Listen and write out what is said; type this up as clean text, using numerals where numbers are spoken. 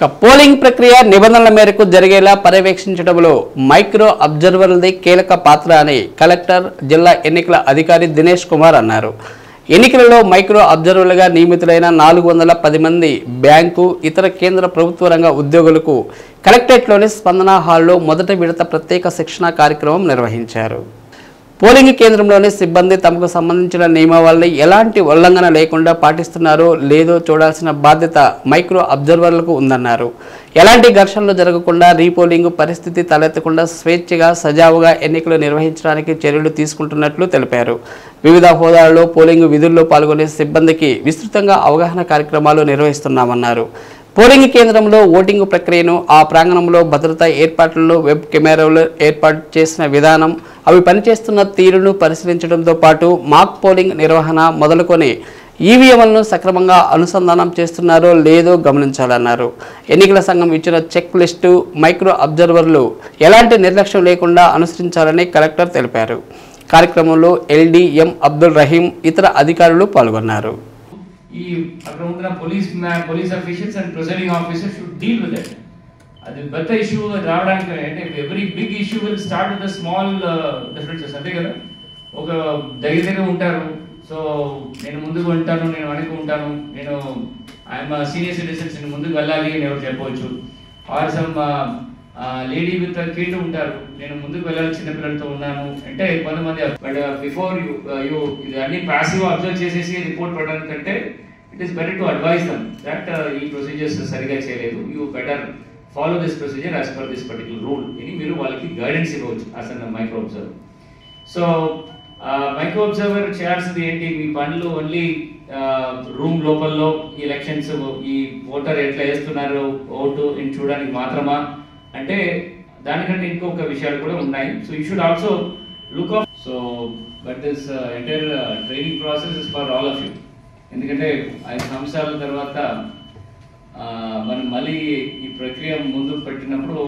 Polling ప్రక్రియ నిబంధనల మేరకు జరిగేలా పర్యవేక్షించడంలో మైక్రో అబ్జర్వర్లది కీలక పాత్ర అని కలెక్టర్ జిల్లా ఎన్నికల అధికారి దినేష్ కుమార్ అన్నారు. ఎన్నికలలో మైక్రో అబ్జర్వర్లుగా నియమితులైన 410 మంది బ్యాంకు ఇతర కేంద్ర ప్రభుత్వ రంగ ఉద్యోగులకు కలెక్టరేట్లోని స్పందన హాల్లో మొదటి విడత ప్రత్యేక శిక్షణ కార్యక్రమం నిర్వహించారు. పోలింగ్ కేంద్రంలోని సిబ్బంది తమకు సంబంధించిన నియమావళిని ఎలాంటి ఉల్లంఘన లేకుండా పాటిస్తున్నారో లేదో చూడాల్సిన బాధ్యత మైక్రో అబ్జర్వర్లకు ఉందన్నారు. ఎలాంటి ఘర్షణలు జరగకుండా రీపోలింగ్ పరిస్థితి తలెత్తకుండా స్వేచ్ఛగా సజావుగా ఎన్నికలు నిర్వహించడానికి చర్యలు తీసుకుంటున్నట్లు తెలిపారు. వివిధ హోదాలలో పోలింగ్ విధుల్లో పాల్గొనే సిబ్బందికి విస్తృతంగా అవగాహన కార్యక్రమాలు నిర్వహిస్తున్నామన్నారు. పోలింగ్ కేంద్రంలో ఓటింగ్ ప్రక్రియను, ఆ ప్రాంగణంలో భద్రతా ఏర్పాట్లను, వెబ్ కెమెరాలు ఏర్పాటు చేసిన విధానం, అవి పనిచేస్తున్న తీరును పరిశీలించడంతో పాటు మాక్ పోలింగ్ నిర్వహణ మొదలుకొని ఈవీఎంలను సక్రమంగా అనుసంధానం చేస్తున్నారో లేదో గమనించాలన్నారు. ఎన్నికల సంఘం ఇచ్చిన చెక్ లిస్టు మైక్రో అబ్జర్వర్లు ఎలాంటి నిర్లక్ష్యం లేకుండా అనుసరించాలని కలెక్టర్ తెలిపారు. కార్యక్రమంలో ఎల్డీఎం అబ్దుల్ రహీం ఇతర అధికారులు పాల్గొన్నారు. అక్కడ ఉన్న police officials and presiding officer should deal with it. అది పెద్ద ఇష్యూ రావడానికి అంటే every big issue will start with small differences, అంతే కదా. ఒక దగ్గర ఉంటారు, సో నేను ముందుకు ఉంటాను, నేను వెనక్కి ఉంటాను, నేను ఐఎమ్ సీనియర్ సిటిజన్స్, నేను ముందుకు వెళ్ళాలి అని ఎవరు చెప్పవచ్చు. Or some lady with kid ఉంటారు, నేను ముందుకు వెళ్ళాలి, చిన్నపిల్లలతో ఉన్నాను అంటే కొంతమంది. బట్ బిఫోర్ యూ ఇది అన్ని ప్యాసివ్ అబ్జర్వ్ చేసేసి రిపోర్ట్ పెట్టడానికంటే it is better to advise them that ఈ ప్రొసీజర్స్ సరిగా చేయలేదు, you better follow this procedure as per this particular rule అని మీరు వాళ్ళకి గైడెన్స్ ఇవ్వచ్చు as an micro observer. So micro observer చేయాల్సింది ఏంటి, మీ పనులు ఓన్లీ రూమ్ లోపల్లో ఎలక్షన్స్ ఈ ఓటర్ ఎట్లా వేస్తున్నారు ఓటు అని చూడడానికి మాత్రమా అంటే దానికంటే ఇంకొక విషయాలు కూడా ఉన్నాయి. So you should also look of. So but this entire training process is for all of you. ఎందుకంటే 5 సంవత్సరాల తర్వాత మనం మళ్ళీ ఈ ప్రక్రియ ముందుకు పెట్టినప్పుడు